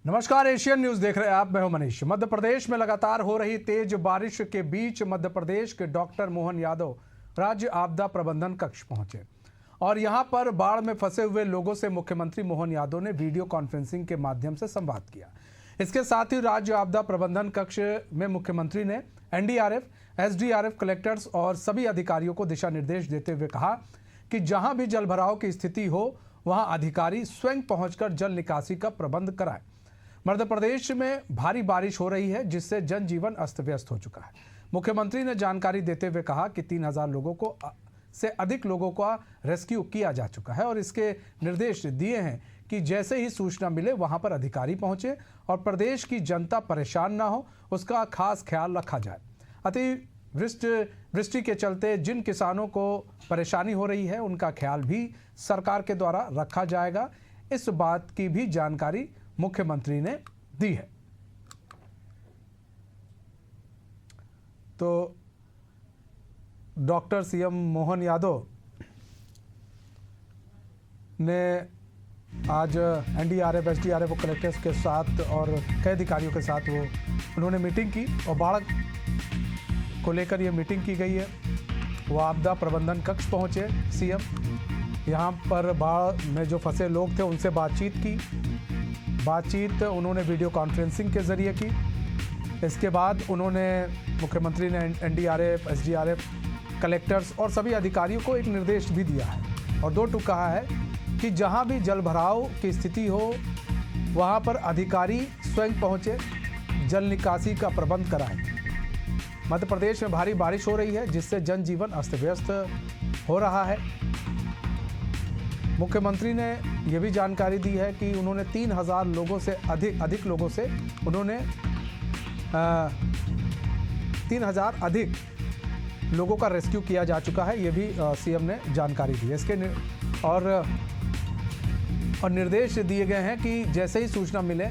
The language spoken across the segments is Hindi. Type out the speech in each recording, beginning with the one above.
नमस्कार, एशियन न्यूज देख रहे हैं आप। मैं हूं मनीष। मध्य प्रदेश में लगातार हो रही तेज बारिश के बीच मध्य प्रदेश के डॉक्टर मोहन यादव राज्य आपदा प्रबंधन कक्ष पहुंचे और यहां पर बाढ़ में फंसे हुए लोगों से मुख्यमंत्री मोहन यादव ने वीडियो कॉन्फ्रेंसिंग के माध्यम से संवाद किया। इसके साथ ही राज्य आपदा प्रबंधन कक्ष में मुख्यमंत्री ने एनडीआरएफ, एसडीआरएफ, कलेक्टर्स और सभी अधिकारियों को दिशा निर्देश देते हुए कहा कि जहां भी जलभराव की स्थिति हो वहां अधिकारी स्वयं पहुंचकर जल निकासी का प्रबंध कराएं। मध्य प्रदेश में भारी बारिश हो रही है जिससे जनजीवन अस्त व्यस्त हो चुका है। मुख्यमंत्री ने जानकारी देते हुए कहा कि 3000 लोगों को से अधिक लोगों का रेस्क्यू किया जा चुका है और इसके निर्देश दिए हैं कि जैसे ही सूचना मिले वहां पर अधिकारी पहुंचे और प्रदेश की जनता परेशान ना हो उसका खास ख्याल रखा जाए। वृष्टि के चलते जिन किसानों को परेशानी हो रही है उनका ख्याल भी सरकार के द्वारा रखा जाएगा। इस बात की भी जानकारी मुख्यमंत्री ने दी है। तो डॉक्टर सीएम मोहन यादव ने आज एनडीआरएफ, एसडीआरएफ और कलेक्टर्स के साथ और कई अधिकारियों के साथ उन्होंने मीटिंग की और बाढ़ को लेकर ये मीटिंग की गई है। वो आपदा प्रबंधन कक्ष पहुंचे सीएम। यहाँ पर बाढ़ में जो फंसे लोग थे उनसे बातचीत उन्होंने वीडियो कॉन्फ्रेंसिंग के जरिए की। इसके बाद मुख्यमंत्री ने एनडीआरएफ, एसडीआरएफ, कलेक्टर्स और सभी अधिकारियों को एक निर्देश भी दिया है और 2 टूक कहा है कि जहां भी जल भराव की स्थिति हो वहां पर अधिकारी स्वयं पहुंचे, जल निकासी का प्रबंध कराएं। मध्य प्रदेश में भारी बारिश हो रही है जिससे जनजीवन अस्त व्यस्त हो रहा है। मुख्यमंत्री ने यह भी जानकारी दी है कि उन्होंने 3000 लोगों से अधिक लोगों से उन्होंने 3000 अधिक लोगों का रेस्क्यू किया जा चुका है। ये भी सीएम ने जानकारी दी है। इसके और निर्देश दिए गए हैं कि जैसे ही सूचना मिले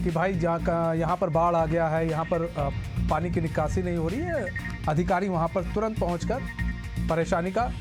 कि भाई यहाँ पर बाढ़ आ गया है, यहाँ पर पानी की निकासी नहीं हो रही है, अधिकारी वहाँ पर तुरंत पहुँचकर परेशानी का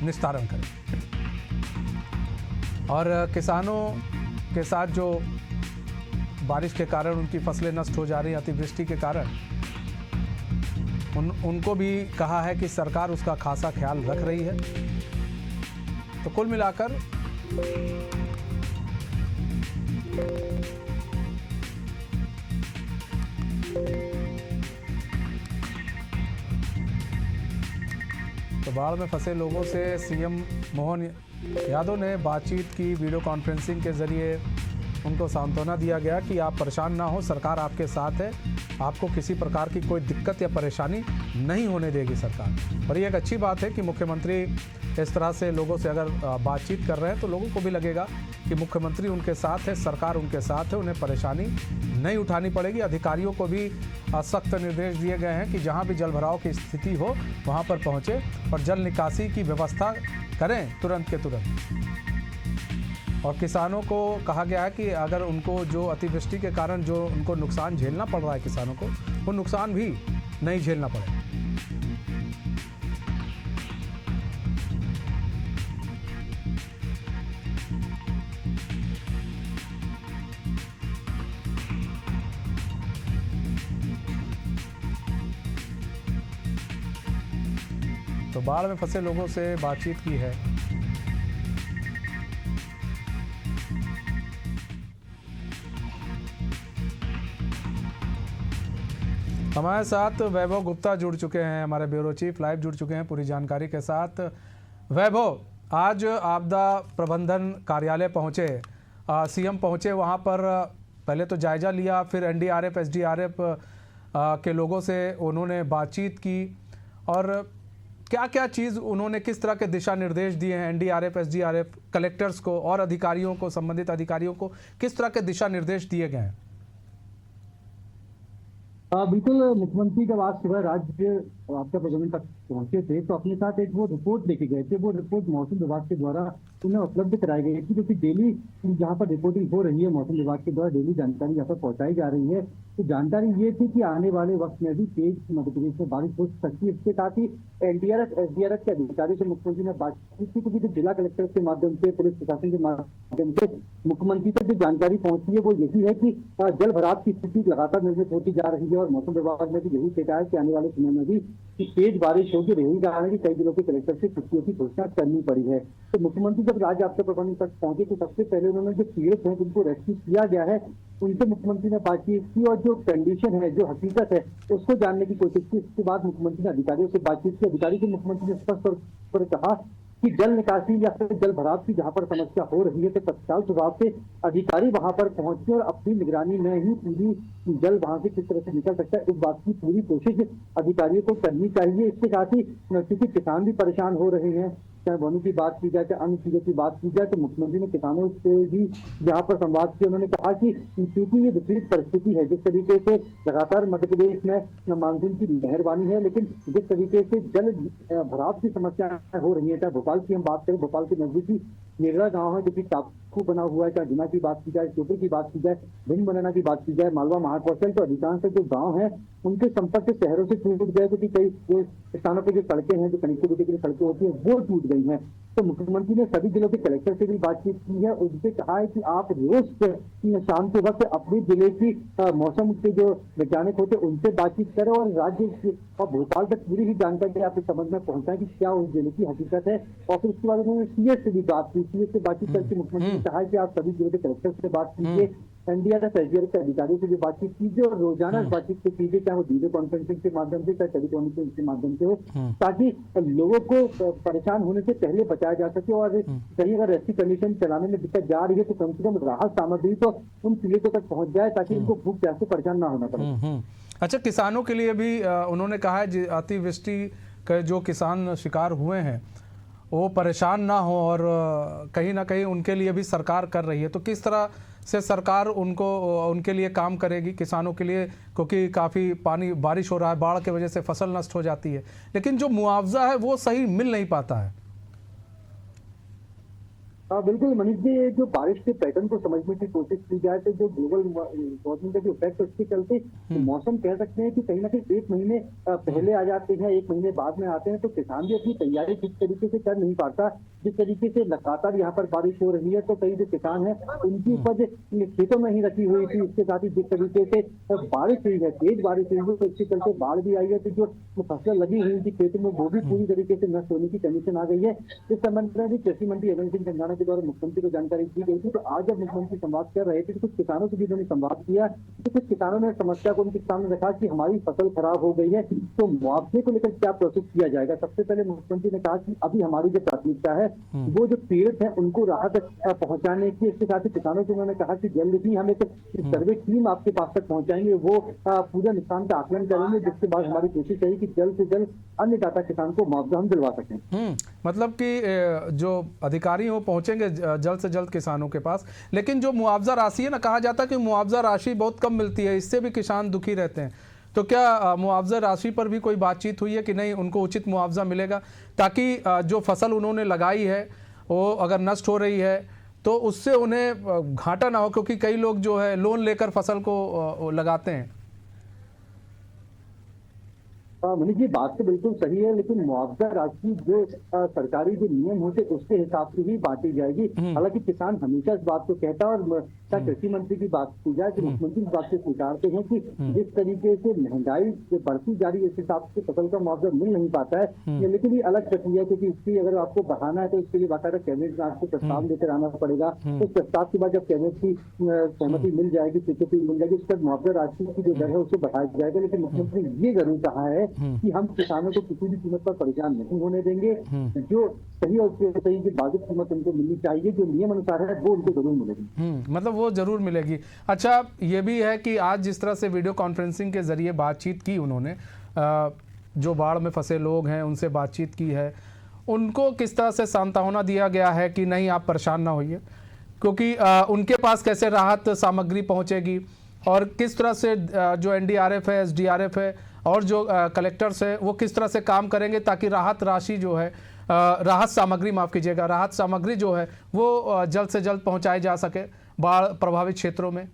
निस्तारण करें। और किसानों के साथ जो बारिश के कारण उनकी फसलें नष्ट हो जा रही हैं अतिवृष्टि के कारण, उनको भी कहा है कि सरकार उसका खासा ख्याल रख रही है। तो कुल मिलाकर तो बाढ़ में फंसे लोगों से सीएम मोहन यादव ने बातचीत की। वीडियो कॉन्फ्रेंसिंग के जरिए उनको सांत्वना दिया गया कि आप परेशान ना हो, सरकार आपके साथ है, आपको किसी प्रकार की कोई दिक्कत या परेशानी नहीं होने देगी सरकार। और ये एक अच्छी बात है कि मुख्यमंत्री इस तरह से लोगों से अगर बातचीत कर रहे हैं तो लोगों को भी लगेगा कि मुख्यमंत्री उनके साथ है, सरकार उनके साथ है, उन्हें परेशानी नहीं उठानी पड़ेगी। अधिकारियों को भी सख्त निर्देश दिए गए हैं कि जहां भी जलभराव की स्थिति हो वहां पर पहुंचे और जल निकासी की व्यवस्था करें तुरंत के तुरंत। और किसानों को कहा गया है कि अगर उनको जो अतिवृष्टि के कारण जो उनको नुकसान झेलना पड़ रहा है किसानों को, वो नुकसान भी नहीं झेलना पड़े। तो बाढ़ में फंसे लोगों से बातचीत की है। हमारे साथ वैभव गुप्ता जुड़ चुके हैं, हमारे ब्यूरो चीफ लाइव जुड़ चुके हैं पूरी जानकारी के साथ। वैभव, आज आपदा प्रबंधन कार्यालय पहुंचे, सीएम पहुंचे, वहां पर पहले तो जायजा लिया, फिर एनडीआरएफ, एसडीआरएफ के लोगों से उन्होंने बातचीत की और क्या क्या चीज़ उन्होंने, किस तरह के दिशा निर्देश दिए हैं एनडीआरएफ, एसडीआरएफ, कलेक्टर्स को और अधिकारियों को, संबंधित अधिकारियों को किस तरह के दिशा निर्देश दिए गए हैं? बिल्कुल, मुख्यमंत्री जब आज सुबह राज्य आपदा प्रबंधन पहुंचे थे तो अपने साथ एक वो रिपोर्ट लेके गए थे। वो रिपोर्ट मौसम विभाग के द्वारा उन्हें उपलब्ध कराई गई थी, क्योंकि डेली जहाँ पर रिपोर्टिंग हो रही है मौसम विभाग के द्वारा डेली जानकारी यहाँ पर पहुंचाई जा रही है। तो जानकारी ये थी कि आने वाले वक्त में भी तेज मध्य प्रदेश में बारिश हो सकती है। इसके साथ ही एनडीआरएफ एसडीआरएफ के अधिकारियों से मुख्यमंत्री ने बातचीत की, क्योंकि जिला कलेक्टर के माध्यम से पुलिस प्रशासन के माध्यम से मुख्यमंत्री तक जो जानकारी पहुंची है वो यही है कि जल भराव की स्थिति लगातार निर्मित होती जा रही है और मौसम विभाग ने भी यही कहा है कि आने वाले समय में भी तेज बारिश होगी। यही कारण है कि कई जिलों के कलेक्टर से छुट्टियों की घोषणा करनी पड़ी है। तो मुख्यमंत्री जब राज्य आपदा प्रबंधन तक पहुंचे तो सबसे पहले उन्होंने जो पीड़ित हैं जिनको रेस्क्यू किया गया है उनसे मुख्यमंत्री ने बातचीत की और जो कंडीशन है, जो हकीकत है, उसको जानने की कोशिश की। इसके बाद मुख्यमंत्री ने अधिकारियों से बातचीत की। अधिकारी को मुख्यमंत्री ने स्पष्ट तौर पर कहा कि जल निकासी या फिर जल भराव की जहां पर समस्या हो रही है तो तत्काल स्वभाव से अधिकारी वहां पर पहुंचे और अपनी निगरानी में ही पूरी जल वहां से किस तरह से निकल सकता है इस बात की पूरी कोशिश अधिकारियों को करनी चाहिए। इसके साथ ही क्योंकि किसान भी परेशान हो रहे हैं, चाहे वनों की बात की जाए चाहे अन्य चीजों की बात की जाए, तो मुख्यमंत्री ने किसानों से भी यहाँ पर संवाद किया। उन्होंने कहा कि क्योंकि ये विपरीत परिस्थिति है, जिस तरीके से लगातार मध्य प्रदेश में मानसून की मेहरबानी है, लेकिन जिस तरीके से जल भराव की समस्या हो रही है, चाहे भोपाल की हम बात करें, भोपाल के नजदीकी नेगड़ा गांव है जो कि टापू बना हुआ है, चाहे गुना की बात की जाए, श्योपुर की बात की जाए, भिंड मुरैना की बात की जाए, मालवा महाकौशल, तो अधिकांश जो गांव हैं उनके संपर्क शहरों से टूट गए, क्योंकि कई स्थानों पर जो सड़कें हैं, जो कनेक्टिविटी के लिए सड़कें होती है वो टूट गई हैं। तो मुख्यमंत्री ने सभी जिलों के कलेक्टर से भी बातचीत की है। उनसे कहा है कि आप रोज शाम के वक्त अपने जिले की मौसम के जो वैज्ञानिक होते हैं उनसे बातचीत करें और राज्य और भोपाल तक पूरी ही जानकारी आपके समझ में पहुंचाएं कि क्या उस जिले की हकीकत है। और फिर उसके बाद उन्होंने सीएस से भी बात की। सीएस से बातचीत करके मुख्यमंत्री ने कहा कि आप सभी जिलों के कलेक्टर से बात कीजिए, एनडीआरएफ एसडीआरएफ के अधिकारियों से भी बातचीत कीजिए और रोजाना बातचीत से कीजिए, चाहे वो वीडियो कॉन्फ्रेंसिंग के माध्यम से चाहे टेलीकॉन्फ्रेंसिंग के माध्यम से हो, ताकि लोगों को परेशान होने से पहले बचाया जा सके। और कहीं अगर ऐसी कंडीशन चलाने में दिक्कत जा रही है तो कम से कम राहत सामग्री तो उन पीड़ितों तक पहुंच जाए ताकि उनको भूख प्यास से परेशान ना होना पड़े। अच्छा, किसानों के लिए भी उन्होंने कहा है अतिवृष्टि के जो किसान शिकार हुए हैं वो परेशान ना हो और कहीं ना कहीं उनके लिए भी सरकार कर रही है। तो किस तरह से सरकार उनके लिए काम करेगी किसानों के लिए, क्योंकि काफ़ी पानी बारिश हो रहा है, बाढ़ की वजह से फसल नष्ट हो जाती है, लेकिन जो मुआवजा है वो सही मिल नहीं पाता है। बिल्कुल मनीष जी, जो बारिश के पैटर्न को समझने की कोशिश की जाए तो जो ग्लोबल वार्मिंग का जो इफेक्ट उसके चलते मौसम कह सकते हैं कि कहीं ना कहीं एक महीने पहले आ जाते हैं, एक महीने बाद में आते हैं, तो किसान भी अपनी तैयारी ठीक तरीके से कर नहीं पाता। जिस तरीके से लगातार यहाँ पर बारिश हो रही है तो कई जो किसान है उनकी उपज खेतों में ही रखी हुई थी। इसके साथ ही जिस तरीके से बारिश हुई है, तेज बारिश हुई है, तो इसके चलते बाढ़ भी आई है, तो जो फसल लगी हुई थी खेतों में वो भी पूरी तरीके से नष्ट होने की कंडीशन आ गई है। इस संबंध में भी कृषि मंत्री अरविंद सिंह चंद्राना के द्वारा मुख्यमंत्री को जानकारी दी गई थी। तो आज जब मुख्यमंत्री संवाद कर रहे थे तो कुछ किसानों से भी उन्होंने संवाद किया, तो कुछ किसानों ने समस्या को उनके सामने रखा कि हमारी फसल खराब हो गई है तो मुआवजे को लेकर क्या प्रोसेस किया जाएगा। सबसे पहले मुख्यमंत्री ने कहा कि अभी हमारी जो प्राथमिकता है वो जो पीड़ित है उनको राहत पहुंचाने की। इसके साथ ही किसानों से उन्होंने कहा कि जल्द ही हम एक सर्वे टीम आपके पास तक पहुंचाएंगे, वो पूरे नुकसान का आकलन करेंगे, जिसके बाद हमारी कोशिश है कि जल्द से जल्द अन्य दाता किसान को मुआवजा हम दिलवा सकें। मतलब कि जो अधिकारी हो पहुंचेंगे जल्द से जल्द किसानों के पास, लेकिन जो मुआवजा राशि है ना, कहा जाता है कि मुआवजा राशि बहुत कम मिलती है, इससे भी किसान दुखी रहते हैं। तो क्या मुआवजा राशि पर भी कोई बातचीत हुई है कि नहीं उनको उचित मुआवजा मिलेगा, ताकि जो फसल उन्होंने लगाई है वो अगर नष्ट हो रही है तो उससे उन्हें घाटा ना हो, क्योंकि कई लोग जो है लोन लेकर फसल को लगाते हैं। मनीष जी, बात तो बिल्कुल सही है, लेकिन मुआवजा राशि जो सरकारी जो नियम होते उसके हिसाब से ही बांटी जाएगी। हालांकि किसान हमेशा इस बात को कहता है, और कृषि मंत्री की बात की जाए तो मुख्यमंत्री इस बात से स्वीकारते हैं कि जिस तरीके से महंगाई बढ़ती जा रही है इस हिसाब से फसल का मुआवजा मिल नहीं पाता है। लेकिन ये अलग प्रक्रिया है, क्योंकि इसकी अगर आपको बढ़ाना है तो इसके लिए बाकायदा कैबिनेट में आपको प्रस्ताव लेकर आना पड़ेगा। तो प्रस्ताव के बाद जब कैबिनेट की सहमति मिल जाएगी, स्वीकृति मिल जाएगी, उसके बाद मुआवजा राशि की जो दर है उसे बढ़ाया जाएगा। लेकिन मुख्यमंत्री ये जरूर कहा है कि हम किसानों को किसी भी कीमत पर परेशान नहीं होने देंगे। जो सही और सही जो वाजिब कीमत उनको मिलनी चाहिए, जो नियम अनुसार है वो उनको जरूर मिलेगी। मतलब वो जरूर मिलेगी। अच्छा, ये भी है कि आज जिस तरह से वीडियो कॉन्फ्रेंसिंग के जरिए बातचीत की उन्होंने, जो बाढ़ में फंसे लोग हैं उनसे बातचीत की है, उनको किस तरह से सांत्वना दिया गया है कि नहीं आप परेशान ना होइए, क्योंकि उनके पास कैसे राहत सामग्री पहुंचेगी और किस तरह से जो एनडीआरएफ है, एसडीआरएफ है और जो कलेक्टर्स है वो किस तरह से काम करेंगे ताकि राहत राशि जो है, राहत सामग्री, माफ़ कीजिएगा, राहत सामग्री जो है वो जल्द से जल्द पहुंचाई जा सके बाढ़ प्रभावित क्षेत्रों में?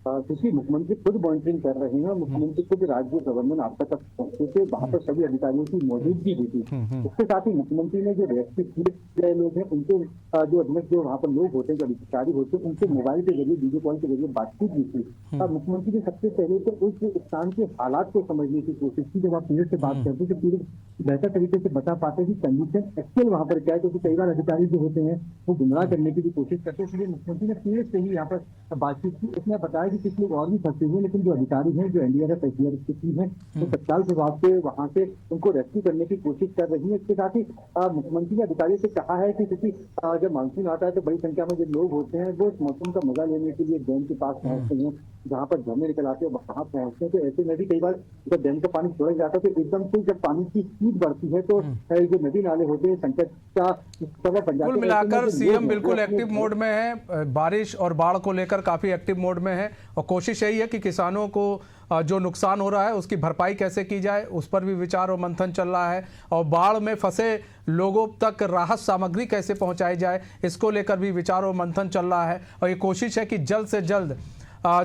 क्योंकि मुख्यमंत्री खुद मॉनिटरिंग कर रहे हैं और मुख्यमंत्री खुद राज्य प्रबंधन आपदा तक पहुंचे थे, वहां पर सभी अधिकारियों की मौजूदगी भी थी। इसके साथ ही मुख्यमंत्री ने जो रेस्क्यू गए लोग हैं उनके जो अधीनस्थ जो वहाँ पर लोग होते हैं, जो अधिकारी होते हैं, उनसे मोबाइल के जरिए, वीडियो कॉल के जरिए बातचीत भी थी। और मुख्यमंत्री ने सबसे पहले तो उस स्थान के हालात को समझने की कोशिश की। जब आप पीड़ित से बात करते हैं तो पीड़ित बेहतर तरीके से बता पाते हैं कि कंडीशन एक्चुअल वहाँ पर क्या है, क्योंकि कई बार अधिकारी जो होते हैं वो गुमराह करने की भी कोशिश करते हैं। इसलिए मुख्यमंत्री ने पीड़ित से ही यहाँ पर बातचीत की। उसने बताया कि कुछ लोग और भी फंसे हुए, लेकिन जो अधिकारी हैं, जो एनडीआरएफ एसडीआरएफ की टीम है, वो तत्काल प्रभाव से वहां से उनको रेस्क्यू करने की कोशिश कर रही है। इसके साथ ही मुख्यमंत्री ने अधिकारियों से कहा है कि क्योंकि जब मानसून आता है तो बड़ी संख्या में जो लोग होते हैं वो इस मौसम का मजा लेने के लिए डैम के पास पहुंचते हैं, जहाँ पर झरने निकल आते हैं वहां पहुंचते हैं। तो ऐसे में भी कई बार जब डैम का पानी छोड़ा जाता है तो एकदम से जब पानी की स्पीड बढ़ती है तो जो नदी नाले होते हैं संकट का सबब बन जाते हैं। कुल मिलाकर सीएम बिल्कुल एक्टिव मोड में है, बारिश और बाढ़ को लेकर काफी एक्टिव मोड में है और कोशिश यही है कि किसानों को जो नुकसान हो रहा है उसकी भरपाई कैसे की जाए उस पर भी विचार और मंथन चल रहा है, और बाढ़ में फंसे लोगों तक राहत सामग्री कैसे पहुंचाई जाए इसको लेकर भी विचार और मंथन चल रहा है। और ये कोशिश है कि जल्द से जल्द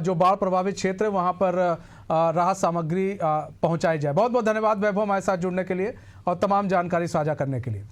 जो बाढ़ प्रभावित क्षेत्र है वहां पर राहत सामग्री पहुंचाई जाए। बहुत बहुत धन्यवाद वैभव हमारे साथ जुड़ने के लिए और तमाम जानकारी साझा करने के लिए।